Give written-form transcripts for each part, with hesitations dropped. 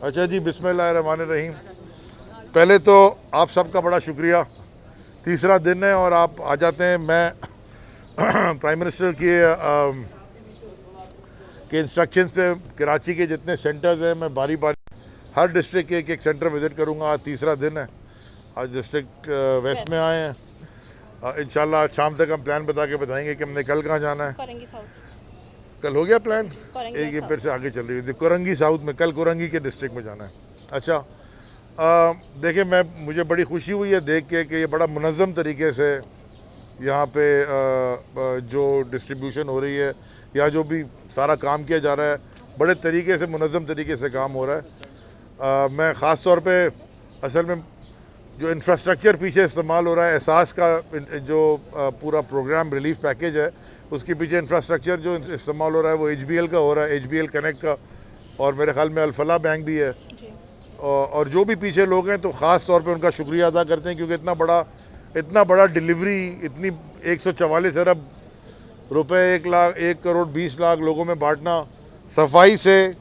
अच्छा जी, बिस्मिल्लाहिर्रहमानिर्रहीम। पहले तो आप सबका बड़ा शुक्रिया। तीसरा दिन है और आप आ जाते हैं। मैं प्राइम मिनिस्टर के इंस्ट्रक्शंस पे कराची के जितने सेंटर्स हैं मैं बारी बारी हर डिस्ट्रिक्ट के एक एक सेंटर विज़िट करूंगा। आज तीसरा दिन है। आज डिस्ट्रिक्ट वेस्ट में आए हैं। इंशाल्लाह शाम तक हम प्लान बता के बताएंगे कि हमने कल कहाँ जाना है। कल हो गया प्लान, एक ये फिर से आगे चल रही है। कोरंगी साउथ में, कल कोरंगी के डिस्ट्रिक्ट में जाना है। अच्छा, देखिए मुझे बड़ी खुशी हुई है देख के कि ये बड़ा मुनज़्ज़म तरीके से यहाँ पे जो डिस्ट्रीब्यूशन हो रही है या जो भी सारा काम किया जा रहा है, बड़े तरीके से मुनज़्ज़म तरीके से काम हो रहा है। मैं ख़ास तौर पे असल में जो इंफ्रास्ट्रक्चर पीछे इस्तेमाल हो रहा है, एहसास का जो पूरा प्रोग्राम रिलीफ पैकेज है, उसके पीछे इंफ्रास्ट्रक्चर जो इस्तेमाल हो रहा है वो HBL का हो रहा है, HBL कनेक्ट का, और मेरे ख्याल में अल-फलाह बैंक भी है। और जो भी पीछे लोग हैं तो ख़ास तौर पे उनका शुक्रिया अदा करते हैं, क्योंकि इतना बड़ा डिलीवरी, इतनी 144 अरब रुपए, 1,20,00,000 लोगों में बांटना, सफाई से,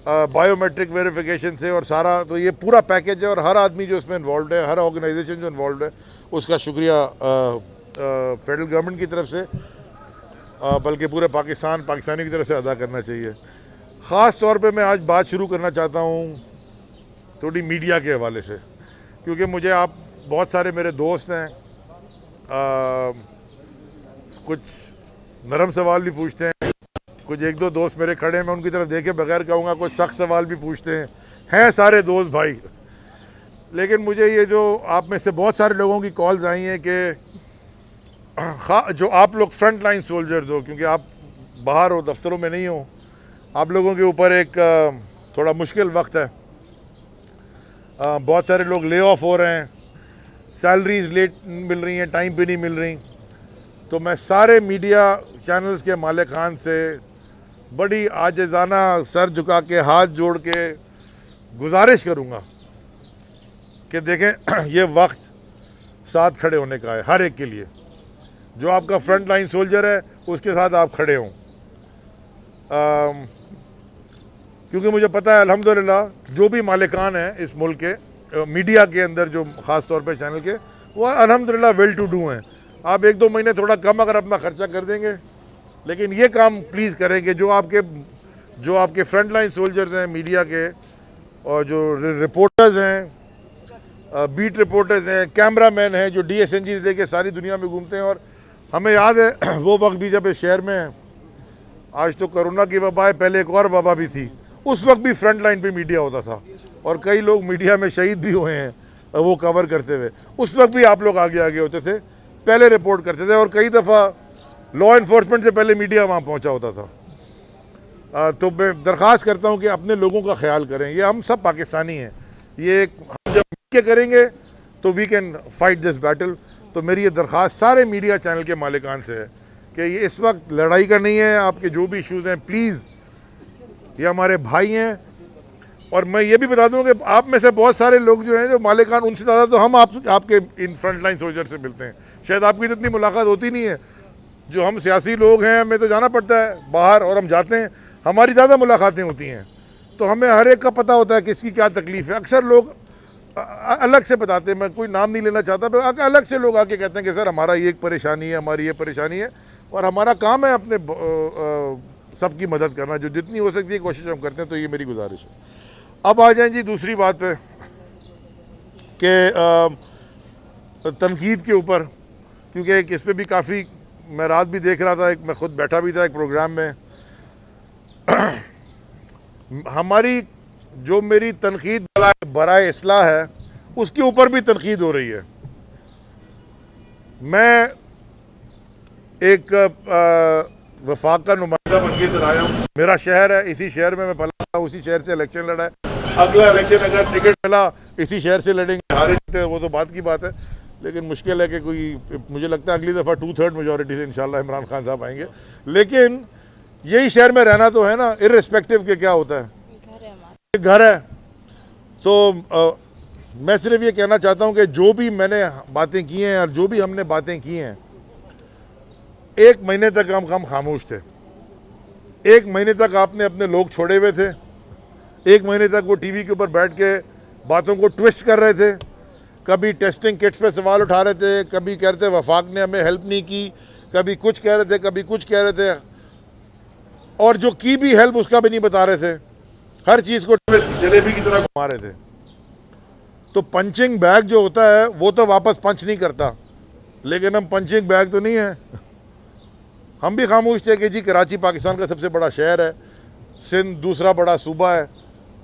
बायोमेट्रिक वेरिफिकेशन से, और सारा तो ये पूरा पैकेज है। और हर आदमी जो इसमें इन्वॉल्व है, हर ऑर्गेनाइजेशन जो इन्वॉल्व है, उसका शुक्रिया फेडरल गवर्नमेंट की तरफ से, बल्कि पूरे पाकिस्तानियों की तरफ से अदा करना चाहिए। ख़ास तौर पे मैं आज बात शुरू करना चाहता हूँ थोड़ी मीडिया के हवाले से, क्योंकि मुझे आप बहुत सारे मेरे दोस्त हैं, कुछ नरम सवाल भी पूछते हैं, कुछ एक दो दोस्त मेरे खड़े हैं, मैं उनकी तरफ देखे बगैर कहूँगा कुछ सख्त सवाल भी पूछते हैं सारे दोस्त भाई। लेकिन मुझे ये जो आप में से बहुत सारे लोगों की कॉल्स आई हैं कि जो आप लोग फ्रंट लाइन सोल्जर्स हो, क्योंकि आप बाहर हो, दफ्तरों में नहीं हो, आप लोगों के ऊपर एक थोड़ा मुश्किल वक्त है। बहुत सारे लोग ले ऑफ हो रहे हैं, सैलरीज लेट मिल रही हैं, टाइम पे नहीं मिल रही। तो मैं सारे मीडिया चैनल्स के मालिक खान से बड़ी आजिज़ाना सर झुका के हाथ जोड़ के गुजारिश करूँगा कि देखें ये वक्त साथ खड़े होने का है हर एक के लिए। जो आपका फ्रंट लाइन सोल्जर है उसके साथ आप खड़े हों, क्योंकि मुझे पता है अल्हम्दुलिल्लाह जो भी मालिकान हैं इस मुल्क के मीडिया के अंदर, जो ख़ास तौर पे चैनल के, वो अल्हम्दुलिल्लाह वेल टू डू हैं। आप 1-2 महीने थोड़ा कम अगर अपना खर्चा कर देंगे, लेकिन ये काम प्लीज़ करें कि जो आपके फ्रंट लाइन सोल्जर्स हैं मीडिया के, और जो रिपोर्टर्स हैं, बीट रिपोर्टर्स हैं, कैमरा मैन हैं, जो DSNG लेके सारी दुनिया में घूमते हैं। और हमें याद है वो वक्त भी जब इस शहर में, आज तो कोरोना की वबा है, पहले एक और वबा भी थी, उस वक्त भी फ्रंट लाइन पे मीडिया होता था और कई लोग मीडिया में शहीद भी हुए हैं वो कवर करते हुए। उस वक्त भी आप लोग आगे आगे होते थे, पहले रिपोर्ट करते थे, और कई दफ़ा लॉ इन्फोर्समेंट से पहले मीडिया वहाँ पहुँचा होता था। तो मैं दरख्वास्त करता हूँ कि अपने लोगों का ख्याल करें। ये हम सब पाकिस्तानी हैं, ये हम जब मिलके करेंगे तो we can fight this battle. तो मेरी ये दरख्वास्त सारे मीडिया चैनल के मालिकान से है कि ये इस वक्त लड़ाई का नहीं है। आपके जो भी इश्यूज़ हैं प्लीज़, ये हमारे भाई हैं। और मैं ये भी बता दूं कि आप में से बहुत सारे लोग जो हैं, जो मालिकान, उनसे ज़्यादा तो हम आपके इन फ्रंट लाइन सोल्जर से मिलते हैं। शायद आपकी तो इतनी मुलाकात होती नहीं है। जो हम सियासी लोग हैं, हमें तो जाना पड़ता है बाहर, और हम जाते हैं, हमारी ज़्यादा मुलाकातें होती हैं, तो हमें हर एक का पता होता है किसकी क्या तकलीफ़ है। अक्सर लोग अलग से बताते हैं, मैं कोई नाम नहीं लेना चाहता, पर अलग से लोग आके कहते हैं कि सर हमारा ये एक परेशानी है, हमारी ये परेशानी है। और हमारा काम है अपने सबकी मदद करना, जो जितनी हो सकती है कोशिश हम करते हैं। तो ये मेरी गुजारिश है। अब आ जाएं जी दूसरी बात पे कि तनकीद के ऊपर, क्योंकि इस पर भी काफ़ी, मैं रात भी देख रहा था, मैं ख़ुद बैठा भी था एक प्रोग्राम में। हमारी जो मेरी तनकीद बराए इस्लाह है, उसके ऊपर भी तनकीद हो रही है। मैं एक वफाक का नुमाइंदा बन के इधर आया हूँ। मेरा शहर है, इसी शहर में मैं पला, उसी शहर से इलेक्शन लड़ा है। अगला इलेक्शन अगर टिकट मिला इसी शहर से लड़ेंगे, हारे जीते वो तो बात की बात है, लेकिन मुश्किल है कि कोई, मुझे लगता है अगली दफ़ा 2/3 मेजॉरिटी से इंशाल्लाह इमरान खान साहब आएंगे। लेकिन यही शहर में रहना तो है ना, इर्रेस्पेक्टिव के क्या होता है, घर है। तो मैं सिर्फ ये कहना चाहता हूँ कि जो भी मैंने बातें की हैं और जो भी हमने बातें की हैं, 1 महीने तक हम खामोश थे। 1 महीने तक आपने अपने लोग छोड़े हुए थे, 1 महीने तक वो टीवी के ऊपर बैठ के बातों को ट्विस्ट कर रहे थे, कभी टेस्टिंग किट्स पे सवाल उठा रहे थे, कभी कह रहे थे वफाक ने हमें हेल्प नहीं की, कभी कुछ कह रहे थे, कभी कुछ कह रहे थे, और जो की भी हेल्प उसका भी नहीं बता रहे थे। हर चीज़ को जलेबी की तरह घुमा रहे थे। तो पंचिंग बैग जो होता है वो तो वापस पंच नहीं करता, लेकिन हम पंचिंग बैग तो नहीं है। हम भी खामोश थे कि जी कराची पाकिस्तान का सबसे बड़ा शहर है, सिंध दूसरा बड़ा सूबा है,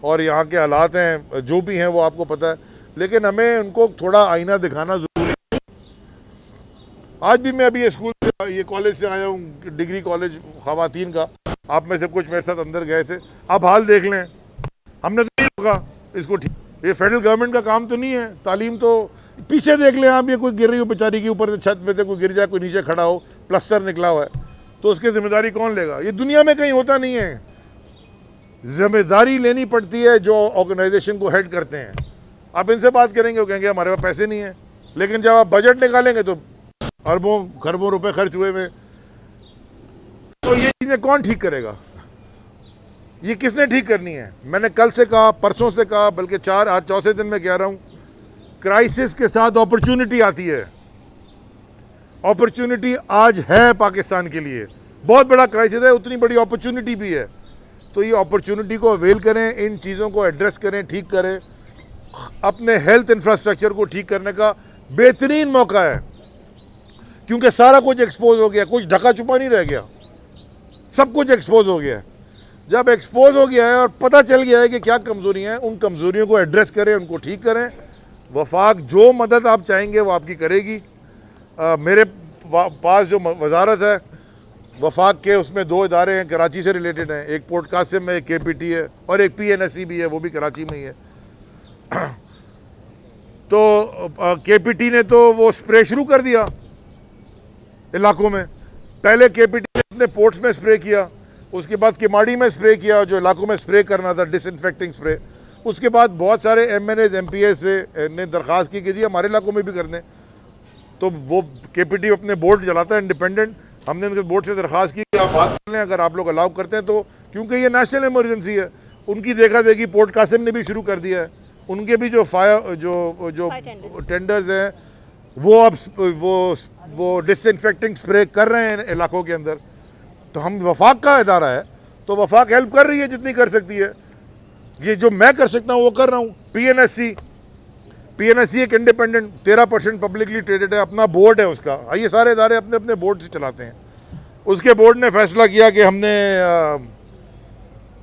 और यहाँ के हालात हैं जो भी हैं वो आपको पता है, लेकिन हमें उनको थोड़ा आईना दिखाना ज़रूरी है। आज भी मैं अभी ये स्कूल से, ये कॉलेज से आया हूँ, डिग्री कॉलेज ख़वातीन का। आप में से कुछ मेरे साथ अंदर गए थे। आप हाल देख लें, हमने तो नहीं रोका इसको ठीक। ये फेडरल गवर्नमेंट का काम तो नहीं है। तालीम तो पीछे देख लें आप, ये कोई गिर रही हो बेचारी के ऊपर से, छत में से कोई गिर जाए, कोई नीचे खड़ा हो, प्लास्टर निकला हुआ है, तो उसकी जिम्मेदारी कौन लेगा? ये दुनिया में कहीं होता नहीं है। जिम्मेदारी लेनी पड़ती है जो ऑर्गेनाइजेशन को हेड करते हैं। आप इनसे बात करेंगे, वो कहेंगे हमारे पास पैसे नहीं है, लेकिन जब आप बजट निकालेंगे तो अरबों खरबों रुपए खर्च हुए हुए। तो ये चीज़ें कौन ठीक करेगा? ये किसने ठीक करनी है? मैंने कल से कहा, परसों से कहा, बल्कि आज चौथे दिन में कह रहा हूँ, क्राइसिस के साथ अपॉर्चुनिटी आती है। अपॉर्चुनिटी आज है पाकिस्तान के लिए, बहुत बड़ा क्राइसिस है, उतनी बड़ी अपॉर्चुनिटी भी है। तो ये अपॉर्चुनिटी को अवेल करें, इन चीज़ों को एड्रेस करें, ठीक करें। अपने हेल्थ इंफ्रास्ट्रक्चर को ठीक करने का बेहतरीन मौका है, क्योंकि सारा कुछ एक्सपोज हो गया, कुछ ढका छुपा नहीं रह गया, सब कुछ एक्सपोज हो गया है। जब एक्सपोज हो गया है और पता चल गया है कि क्या कमज़ोरियाँ हैं, उन कमज़ोरियों को एड्रेस करें, उनको ठीक करें। वफाक जो मदद आप चाहेंगे वो आपकी करेगी। मेरे पास जो वजारत है वफाक के, उसमें 2 इदारे हैं, कराची से रिलेटेड हैं। एक पोर्ट कासिम में, एक KPT है, और एक PNSE भी है, वो भी कराची में ही है। तो KPT ने तो वो स्प्रे शुरू कर दिया इलाकों में। पहले KPT ने अपने पोर्ट्स में स्प्रे किया, उसके बाद किमाड़ी में स्प्रे किया, जो इलाकों में स्प्रे करना था, डिसइंफेक्टिंग स्प्रे। उसके बाद बहुत सारे MNAs MPs से ने दरख्वास्त की कि जी हमारे इलाकों में भी कर दें। तो वो KPT अपने बोर्ड चलाता है इंडिपेंडेंट। हमने उनके बोर्ड से दरख्वास्त की कि आप बात कर लें, अगर आप लोग अलाउ करते हैं तो, क्योंकि ये नेशनल इमरजेंसी है। उनकी देखा देखी पोर्ट कासिम ने भी शुरू कर दिया है। उनके भी जो जो टेंडर्स हैं वो अब वो डिसइंफेक्टिंग स्प्रे कर रहे हैं इलाकों के अंदर। तो हम वफाक का इदारा है, तो वफाक हेल्प कर रही है जितनी कर सकती है। ये जो मैं कर सकता हूँ वो कर रहा हूँ। PNSE एक इंडिपेंडेंट 13% पब्लिकली ट्रेडेड है, अपना बोर्ड है उसका। ये सारे इदारे अपने अपने बोर्ड से चलाते हैं। उसके बोर्ड ने फैसला किया कि हमने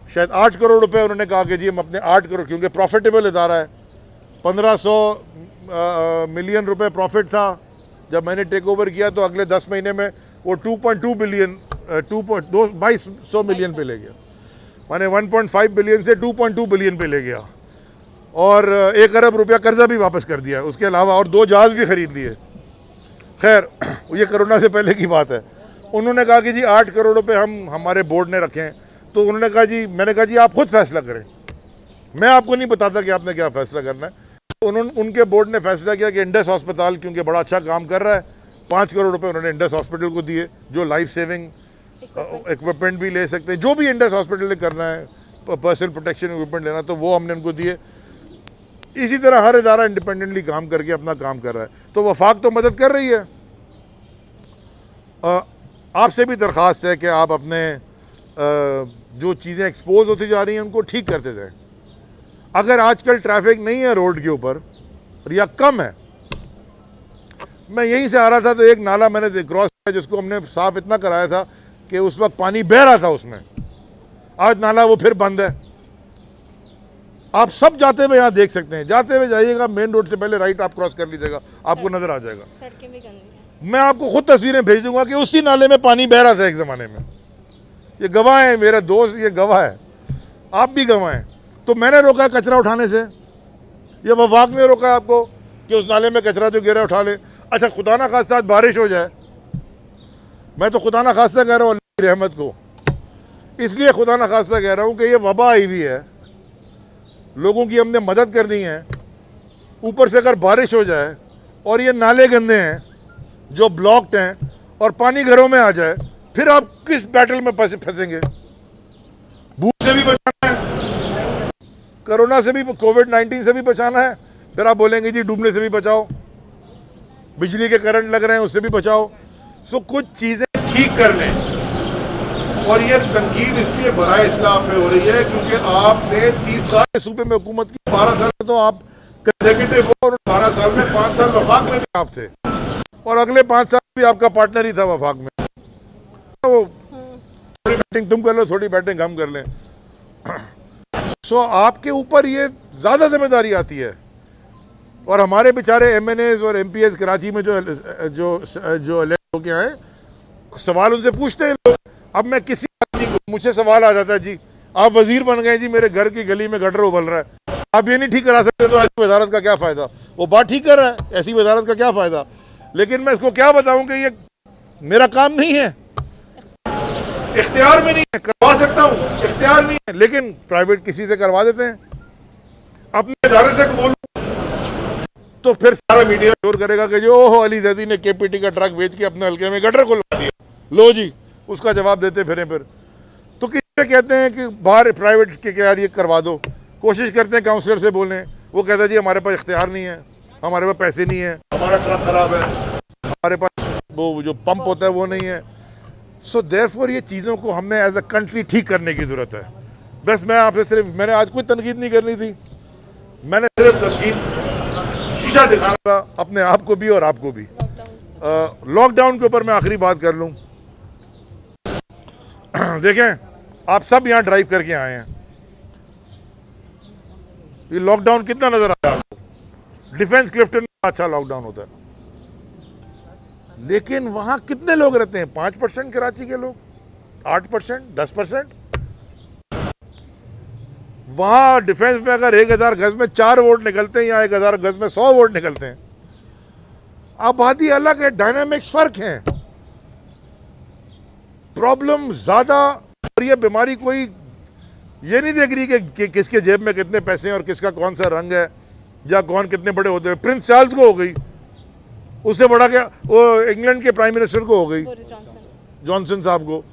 शायद 8 करोड़ रुपए, उन्होंने कहा कि जी हम अपने 8 करोड़, क्योंकि प्रॉफिटेबल इदारा है, 1500 मिलियन रुपए प्रॉफिट था जब मैंने टेक ओवर किया। तो अगले 10 महीने में वो 2.2 बिलियन 2200 मिलियन पे ले गया, माने 1.5 बिलियन से 2.2 बिलियन पे ले गया, और 1 अरब रुपया कर्जा भी वापस कर दिया उसके अलावा, और 2 जहाज भी खरीद लिए। खैर ये कोरोना से पहले की बात है। उन्होंने कहा कि जी 8 करोड़ रुपए हम हमारे बोर्ड ने रखे हैं। तो उन्होंने कहा जी, मैंने कहा जी आप खुद फैसला करें, मैं आपको नहीं बताता कि आपने क्या फैसला करना है। तो उनके बोर्ड ने फैसला किया कि इंडस हॉस्पिटल, क्योंकि बड़ा अच्छा काम कर रहा है, 5 करोड़ रुपए उन्होंने इंडस हॉस्पिटल को दिए, जो लाइफ सेविंग इक्विपमेंट भी ले सकते हैं, जो भी इंडस हॉस्पिटल ने करना है, पर्सनल प्रोटेक्शन इक्विपमेंट लेना, तो वो हमने उनको दिए। इसी तरह हर इदारा इंडिपेंडेंटली काम करके अपना काम कर रहा है। तो वफाक तो मदद कर रही है। आपसे भी दरख्वास्त है कि आप अपने जो चीज़ें एक्सपोज होती जा रही हैं उनको ठीक करते जाएं। अगर आजकल ट्रैफिक नहीं है रोड के ऊपर या कम है, मैं यहीं से आ रहा था तो एक नाला मैंने क्रॉस किया जिसको हमने साफ इतना कराया था कि उस वक्त पानी बह रहा था उसमें, आज नाला वो फिर बंद है। आप सब जाते हुए यहाँ देख सकते हैं, जाते हुए जाइएगा, मेन रोड से पहले राइट आप क्रॉस कर लीजिएगा, आपको नजर आ जाएगा। सड़कें भी गंदी हैं। मैं आपको खुद तस्वीरें भेज दूंगा कि उसी नाले में पानी बह रहा था एक ज़माने में। ये गवाह है, मेरा दोस्त ये गवाह है, आप भी गवाह हैं। तो मैंने रोका है कचरा उठाने से, ये वफाक ने रोका है आपको कि उस नाले में कचरा जो गिरा उठा ले। अच्छा खुदा ना खास्ता बारिश हो जाए, मैं तो खुदा ना खास्ता कह रहा हूँ अल्लाह की रहमत को, इसलिए खुदा ना खास्ता कह रहा हूँ कि ये वबा आई हुई है, लोगों की हमने मदद करनी है। ऊपर से अगर बारिश हो जाए और ये नाले गंदे हैं जो ब्लॉक्ड हैं और पानी घरों में आ जाए, फिर आप किस बैटल में फंसेंगे? भूख से भी बचाना है, कोरोना से भी, कोविड-19 से भी बचाना है, फिर आप बोलेंगे जी डूबने से भी बचाओ, बिजली के करंट लग रहे हैं उससे भी बचाओ। सो कुछ चीज़ें ठीक कर लें। और ये तनकीद इसलिए बराए इस्लाम में हो रही है क्योंकि आपने 30 साल सूबे में हुकूमत की, 12 साल में तो आप कंसेक्यूटिव हो और 12 साल में 5 साल वफाक में भी आप थे और अगले 5 साल भी आपका पार्टनर ही था वफाक में। वो थोड़ी बैटिंग तुम कर लो, थोड़ी बैटिंग हम कर लें। सो आपके ऊपर ये ज़्यादा जिम्मेदारी आती है। और हमारे बेचारे MNAs और MPs कराची में जो इलेक्ट होके आए, सवाल उनसे पूछते हैं लोग। अब मैं किसी आदमी को, मुझसे सवाल आ जाता है जी आप वजीर बन गए जी, मेरे घर की गली में गटर उबल रहा है, आप ये नहीं ठीक करा सकते तो ऐसी वजारत का क्या फ़ायदा। वो बात ठीक कर रहा है, ऐसी वजारत का क्या फ़ायदा। लेकिन मैं इसको क्या बताऊं कि ये मेरा काम नहीं है, इख्तियार में नहीं है, करवा सकता हूँ इख्तियार नहीं है, लेकिन प्राइवेट किसी से करवा देते हैं। अपने इदारे से बोलूँ तो फिर सारा मीडिया शोर करेगा कि जो अली जैदी ने KPT का ट्रक बेच के अपने हल्के में गटर खुलवा दिया, लो जी उसका जवाब देते फिरें। फिर तो किसी कहते हैं कि बाहर प्राइवेट के यार ये करवा दो, कोशिश करते हैं काउंसलर से बोलें, वो कहता है जी हमारे पास इख्तियार नहीं है, हमारे पास पैसे नहीं है, हमारा ट्रक खराब है, हमारे पास वो जो पंप होता है वो नहीं है। सो देयरफॉर ये चीज़ों को हमें एज अ कंट्री ठीक करने की ज़रूरत है। बस मैं आपसे सिर्फ, मैंने आज कोई तनकीद नहीं करनी थी, मैंने सिर्फ तनकीद शीशा दिखाना था अपने आप को भी और आपको भी। लॉकडाउन के ऊपर मैं आखिरी बात कर लूँ। देखें आप सब यहाँ ड्राइव करके आए हैं, ये लॉकडाउन कितना नजर आया आपको? डिफेंस क्लिफ्टन में अच्छा लॉकडाउन होता है, लेकिन वहां कितने लोग रहते हैं? 5% कराची के लोग, 8%, 10%। वहां डिफेंस में अगर 1000 गज में 4 वोट निकलते हैं या 1000 गज में 100 वोट निकलते हैं। आबादी अलग है, डायनामिक्स फर्क हैं, प्रॉब्लम ज्यादा। और ये बीमारी कोई ये नहीं देख रही कि किसके जेब में कितने पैसे हैं और किसका कौन सा रंग है या कौन कितने बड़े होते हैं। प्रिंस चार्ल्स को हो गई, उससे बड़ा क्या वो इंग्लैंड के प्राइम मिनिस्टर को हो गई, जॉनसन साहब को।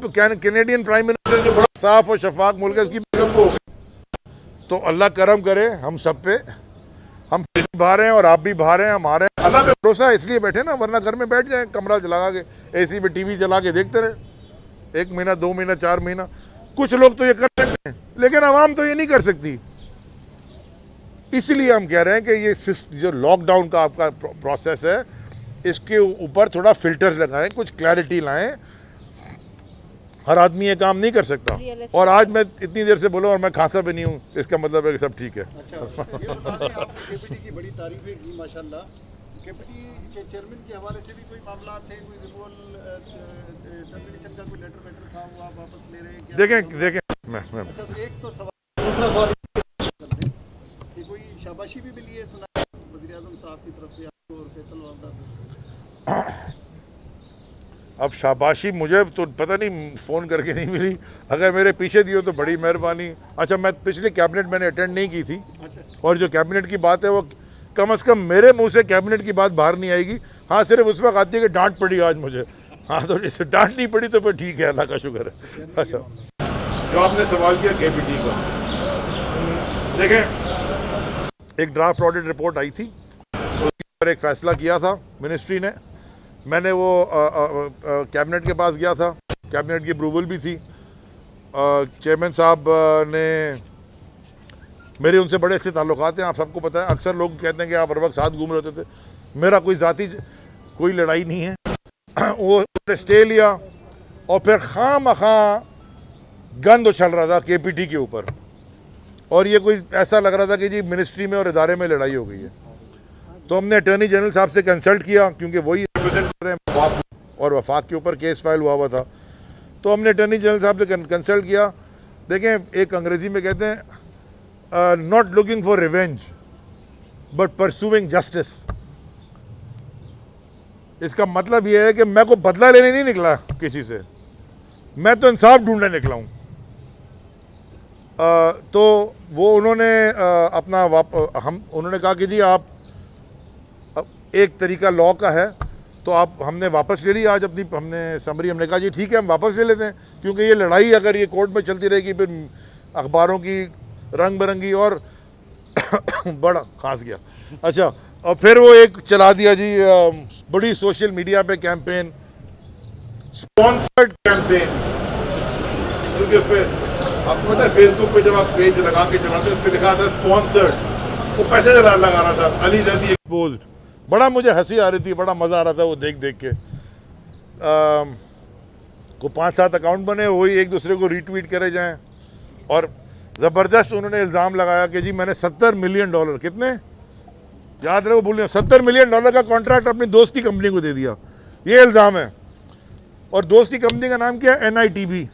कैनेडियन प्राइम मिनिस्टर जो बड़ा साफ और शफाक मुल्क है उसकी बेगम को हो गई। तो अल्लाह करम करे हम सब पे, हम बाहर हैं और आप भी बाहर हैं, हमारे अल्लाह पे भरोसा है इसलिए बैठे ना, वरना घर में बैठ जाए कमरा जला के AC में TV चला के देखते रहे 1 महीना 2 महीना 4 महीना। कुछ लोग तो ये कर सकते हैं लेकिन आवाम तो ये नहीं कर सकती। इसलिए हम कह रहे हैं कि ये जो लॉकडाउन का आपका प्रोसेस है इसके ऊपर थोड़ा फिल्टर्स लगाएं, कुछ क्लैरिटी लाएं। हर आदमी ये काम नहीं कर सकता। और आज मैं इतनी देर से बोला और मैं खांसा भी नहीं हूँ, इसका मतलब है कि सब ठीक है। अच्छा, KPT की बड़ी तारीफें की माशाल्लाह। KPT के चेयरमैन के हवाले से भी कोई मामला थे, कोई रिमूवल टर्मिनेशन का कोई लेटर था, वो आप वापस ले रहे हैं क्या? देखें अच्छा, तो एक तो सवाल, दूसरा सवाल कि कोई शाबाशी भी मिली है सुना वज़ीर आज़म साहब की तरफ से आपको और फैसल वालदा? अब शाबाशी मुझे तो पता नहीं, फ़ोन करके नहीं मिली। अगर मेरे पीछे दी हो तो बड़ी मेहरबानी। अच्छा, मैं पिछली कैबिनेट मैंने अटेंड नहीं की थी। अच्छा। और जो कैबिनेट की बात है वो कम से कम मेरे मुंह से कैबिनेट की बात बाहर नहीं आएगी। हाँ, सिर्फ उस वक्त आती है कि डांट पड़ी आज मुझे। हाँ, तो जैसे डांट नहीं पड़ी तो फिर ठीक है, अल्लाह का शुक्र है। अच्छा, जो आपने सवाल किया KPT का, देखें एक ड्राफ्ट ऑडिट रिपोर्ट आई थी, उसके ऊपर एक फैसला किया था मिनिस्ट्री ने। मैंने वो कैबिनेट के पास गया था, कैबिनेट की अप्रूवल भी थी। चेयरमैन साहब ने, मेरे उनसे बड़े अच्छे ताल्लुकात हैं, आप सबको पता है। अक्सर लोग कहते हैं कि आप हर वक्त साथ घूम रहे होते थे। मेरा कोई ज़ाती कोई लड़ाई नहीं है। वो स्टे लिया और फिर खामखा गंद उछल रहा था KPT के ऊपर, और ये कोई ऐसा लग रहा था कि जी मिनिस्ट्री में और इदारे में लड़ाई हो गई है। तो हमने अटॉर्नी जनरल साहब से कंसल्ट किया, क्योंकि वही रिप्रेजेंट कर रहे हैं वफाक, और वफाक के ऊपर केस फाइल हुआ था। तो हमने अटॉर्नी जनरल साहब से कंसल्ट किया। देखें, एक अंग्रेज़ी में कहते हैं not looking for revenge but pursuing justice. इसका मतलब यह है कि मैं को बदला लेने नहीं निकला किसी से, मैं तो इंसाफ ढूंढने निकला हूँ। तो वो उन्होंने उन्होंने कहा कि जी आप, एक तरीका लॉ का है, तो आप, हमने वापस ले ली आज अपनी हमने समरी। हमने कहा जी ठीक है, हम वापस ले लेते हैं, क्योंकि ये लड़ाई अगर ये कोर्ट में चलती रहेगी फिर अखबारों की रंग बिरंगी, और बड़ा खास गया। अच्छा, और फिर वो एक चला दिया जी बड़ी सोशल मीडिया पे कैंपेन, स्पॉन्सर्ड कैंपेन, क्योंकि उस पर आपको पता है फेसबुक पे जब आप पेज लगा के चलाते हैं उस पर लिखा था स्पॉन्सर्ड, वो पैसे लगा रहा था, अली जदी एक्सपोज्ड। बड़ा मुझे हंसी आ रही थी, बड़ा मज़ा आ रहा था वो देख देख के। को 5-7 अकाउंट बने, वही एक दूसरे को रीट्वीट करे जाएं, और ज़बरदस्त उन्होंने इल्ज़ाम लगाया कि जी मैंने $70 मिलियन, कितने याद रहे वो भूल, $70 मिलियन का कॉन्ट्रैक्ट अपनी दोस्त की कंपनी को दे दिया, ये इल्ज़ाम है। और दोस्त की कंपनी का नाम क्या है? NITB।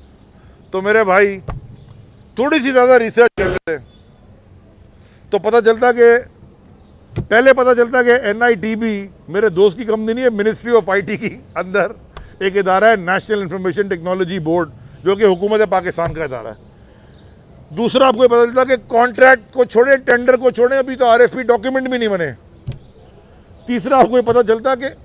तो मेरे भाई थोड़ी सी ज़्यादा रिसर्च कर लेते तो पता चलता कि पहले पता चलता कि NITB मेरे दोस्त की कंपनी नहीं है, मिनिस्ट्री ऑफ IT की अंदर एक इदारा है, नेशनल इंफॉर्मेशन टेक्नोलॉजी बोर्ड, जो कि हुकूमत पाकिस्तान का इदारा है। दूसरा आपको पता चलता कि कॉन्ट्रैक्ट को छोड़े, टेंडर को छोड़े, अभी तो RFP डॉक्यूमेंट भी नहीं बने। तीसरा आपको पता चलता कि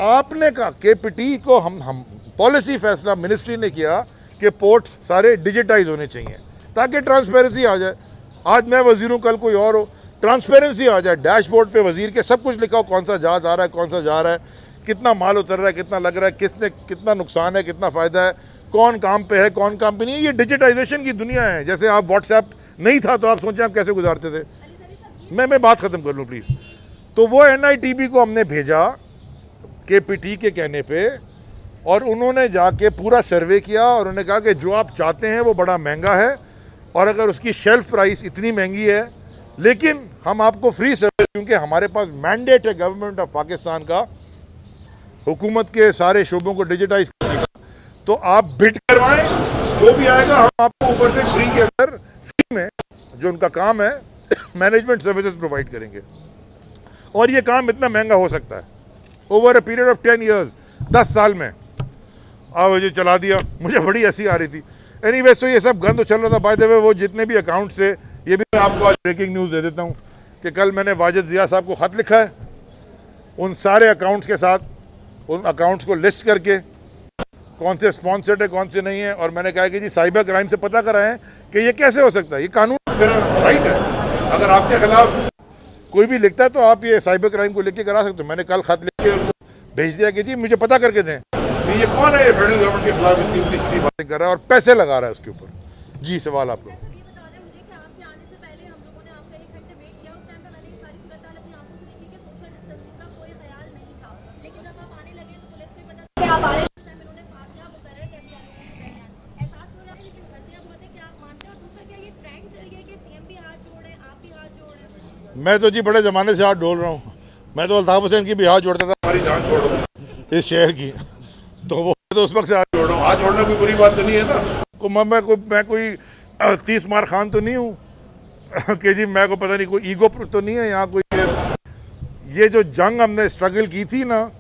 आपने कहा KPT को हम पॉलिसी फैसला मिनिस्ट्री ने किया कि पोर्ट्स सारे डिजिटाइज होने चाहिए ताकि ट्रांसपेरेंसी आ जाए। आज मैं वजीर हूँ, कल कोई और हो, ट्रांसपेरेंसी आ जाए, डैशबोर्ड पे वजीर के सब कुछ लिखा हो, कौन सा जहाज आ रहा है, कौन सा जा रहा है, कितना माल उतर रहा है, कितना लग रहा है, किसने कितना नुकसान है, कितना फ़ायदा है, कौन काम पे है, कौन काम पे नहीं है। ये डिजिटाइजेशन की दुनिया है। जैसे आप व्हाट्सएप नहीं था तो आप सोचें आप कैसे गुजारते थे। मैं बात ख़त्म कर लूँ प्लीज़। तो वो NITB को हमने भेजा KPT के कहने पे, और उन्होंने जाके पूरा सर्वे किया और उन्होंने कहा कि जो आप चाहते हैं वो बड़ा महंगा है, और अगर उसकी शेल्फ प्राइस इतनी महंगी है, लेकिन हम आपको फ्री सर्विस, क्योंकि हमारे पास मैंडेट है गवर्नमेंट ऑफ पाकिस्तान का हुकूमत के सारे शोबों को डिजिटाइज करने का, तो आप बिड करवाएं, जो भी आएगा हम आपको ऊपर से फ्री के अंदर, फ्री में जो उनका काम है मैनेजमेंट सर्विसेज प्रोवाइड करेंगे। और ये काम इतना महंगा हो सकता है over a period of 10 years, 10 साल में। अब ये चला दिया, मुझे बड़ी हंसी आ रही थी। एनीवेज, तो ये सब गंद चल रहा था। बाय द वे, वो जितने भी अकाउंट थे, ये भी मैं आपको आज ब्रेकिंग न्यूज़ दे देता हूँ कि कल मैंने वाजिद ज़िया साहब को ख़त लिखा है, उन सारे अकाउंट्स के साथ, उन अकाउंट्स को लिस्ट करके कौन से स्पॉन्सर्ड है, कौन से नहीं है। और मैंने कहा कि जी साइबर क्राइम से पता कराएं कि ये कैसे हो सकता है, ये कानून मेरा राइट है। अगर आपके खिलाफ कोई भी लिखता है तो आप ये साइबर क्राइम को लेके करा सकते हो। मैंने कल खत लिख के उनको भेज दिया कि जी मुझे पता करके दें कि ये कौन है, ये फेडरल गवर्नमेंट के खिलाफ इतनी सीधी बातें कर रहा है और पैसे लगा रहा है उसके ऊपर। जी, सवाल आपको। मैं तो जी बड़े ज़माने से हाथ जोड़ रहा हूँ। मैं तो अल्ताफ हुसैन की भी हाथ जोड़ता था, हमारी जान छोड़ो इस शहर की, तो वो तो उस वक्त से हाथ जोड़ रहा हूँ। हाथ जोड़ना कोई बुरी बात तो नहीं है ना। मैं कोई 30 मार खान तो नहीं हूँ कि जी मैं को पता नहीं कोई ईगो तो नहीं है यहाँ कोई। ये जो जंग हमने स्ट्रगल की थी ना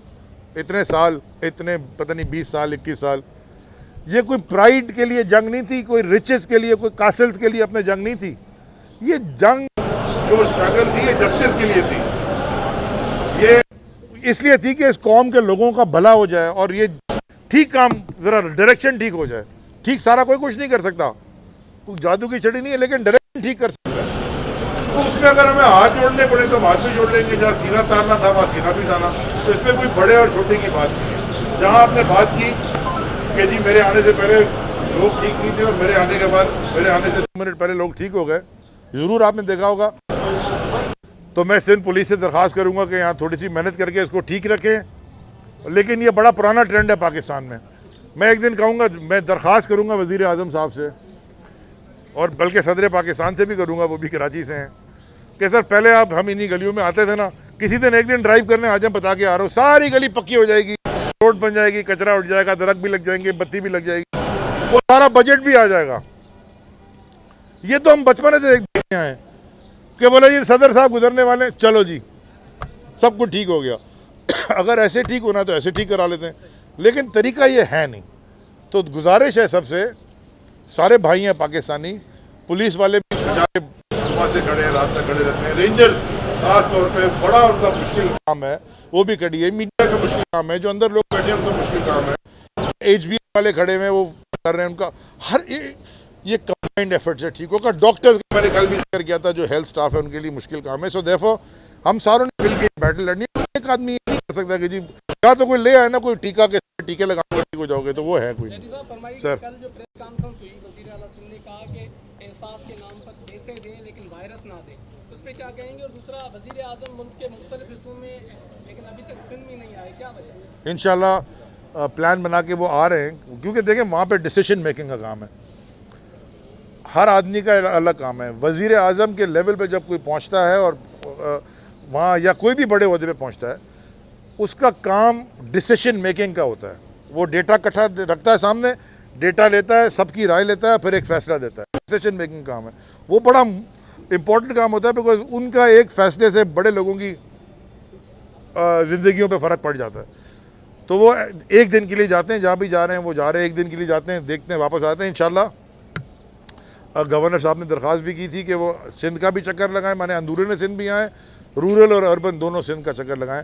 इतने साल, इतने पता नहीं 20 साल 21 साल, ये कोई प्राइड के लिए जंग नहीं थी, कोई रिचेस के लिए, कोई कासल्स के लिए अपने जंग नहीं थी। ये जंग जो स्ट्रगल थी ये जस्टिस के लिए थी, ये इसलिए थी कि इस कौम के लोगों का भला हो जाए और ये ठीक काम, ज़रा डायरेक्शन ठीक हो जाए। ठीक सारा कोई कुछ नहीं कर सकता, कोई जादू की छड़ी नहीं है, लेकिन डायरेक्शन ठीक कर सकता है। तो उसमें अगर हमें हाथ जोड़ने पड़े तो हाथ भी जोड़ लेंगे, जहाँ सीना तारना था वहाँ सीना भी ताना। तो इसमें कोई बड़े और छोटे की बात नहीं है। जहाँ आपने बात की कि जी मेरे आने से पहले लोग ठीक नहीं थे और मेरे आने के बाद, मेरे आने से 2 मिनट पहले लोग ठीक हो गए, ज़रूर आपने देखा होगा। तो मैं सिंध पुलिस से दरख्वास्त करूंगा कि यहाँ थोड़ी सी मेहनत करके इसको ठीक रखें। लेकिन ये बड़ा पुराना ट्रेंड है पाकिस्तान में। मैं एक दिन कहूँगा, मैं दरख्वास्त करूँगा वज़ीर आज़म साहब से, और बल्कि सदर पाकिस्तान से भी करूँगा, वो भी कराची से हैं, कि सर पहले आप हम इन्हीं गलियों में आते थे ना, किसी दिन एक दिन ड्राइव करने आज हम बता के आ रहा हूँ, सारी गली पक्की हो जाएगी, रोड बन जाएगी, कचरा उठ जाएगा, दरख्त भी लग जाएंगे, बत्ती भी लग जाएगी, वो सारा बजट भी आ जाएगा। ये तो हम बचपन से देखते हैं कि बोले जी सदर साहब गुजरने वाले, चलो जी सब कुछ ठीक हो गया। अगर ऐसे ठीक होना तो ऐसे ठीक करा लेते हैं, लेकिन तरीका ये है नहीं। तो गुजारिश है सबसे, सारे भाई हैं पाकिस्तानी, पुलिस वाले भी बेचारे सुबह से खड़े हैं, रात तक खड़े रहते हैं, रेंजर्स खास तौर पे बड़ा उनका मुश्किल काम है, वो भी खड़ी है, मीडिया का मुश्किल काम है, जो अंदर लोग बैठे हैं उनका मुश्किल काम है, HB वाले खड़े हुए वो कर रहे हैं, उनका हर ये कंबाइंड एफर्ट से ठीक होगा। डॉक्टर्स का मैंने कल भी जिक्र किया था, जो हेल्थ स्टाफ है उनके लिए मुश्किल काम है। सो देयरफॉर हम सारों ने मिलकर बैटल लड़नी है। एक आदमी ये नहीं कर सकता कि जी या तो कोई ले आए ना कोई टीके लगाने ठीक हो जाओगे, तो वो है कोई नहीं। सर कल जो प्रेस कॉन्फ्रेंस हुई, वज़ीर आला सिंध ने कहा कि एहसास के नाम पर पैसे दें लेकिन वायरस ना दें, उस पर क्या कहेंगे? और दूसरा, वज़ीर आज़म मुल्क के मुख्तलिफ हिस्सों में लेकिन अभी तक सिंध में नहीं आए, क्या वजह? इंशाल्लाह प्लान बना के वो आ रहे हैं, क्योंकि देखें वहाँ पे डिसीजन मेकिंग का काम है, हर आदमी का अलग काम है। वज़ीर आज़म के लेवल पे जब कोई पहुँचता है और वहाँ या कोई भी बड़े ओहदे पे पहुँचता है, उसका काम डिसीजन मेकिंग का होता है। वो डेटा इकट्ठा रखता है सामने, डेटा लेता है, सबकी राय लेता है, फिर एक फ़ैसला देता है। डिसीजन मेकिंग काम है, वो बड़ा इम्पोर्टेंट काम होता है, बिकॉज उनका एक फ़ैसले से बड़े लोगों की ज़िंदगियों पे फ़र्क पड़ जाता है। तो वो एक दिन के लिए जाते हैं, जहाँ भी जा रहे हैं वो जा रहे हैं, एक दिन के लिए जाते हैं, देखते हैं, वापस आते हैं। इंशाल्लाह गवर्नर साहब ने दरख्वास्त भी की थी कि वो सिंध का भी चक्कर लगाएं, माने अंदरूनी सिंध भी आएँ, रूरल और अर्बन दोनों सिंध का चक्कर लगाएं।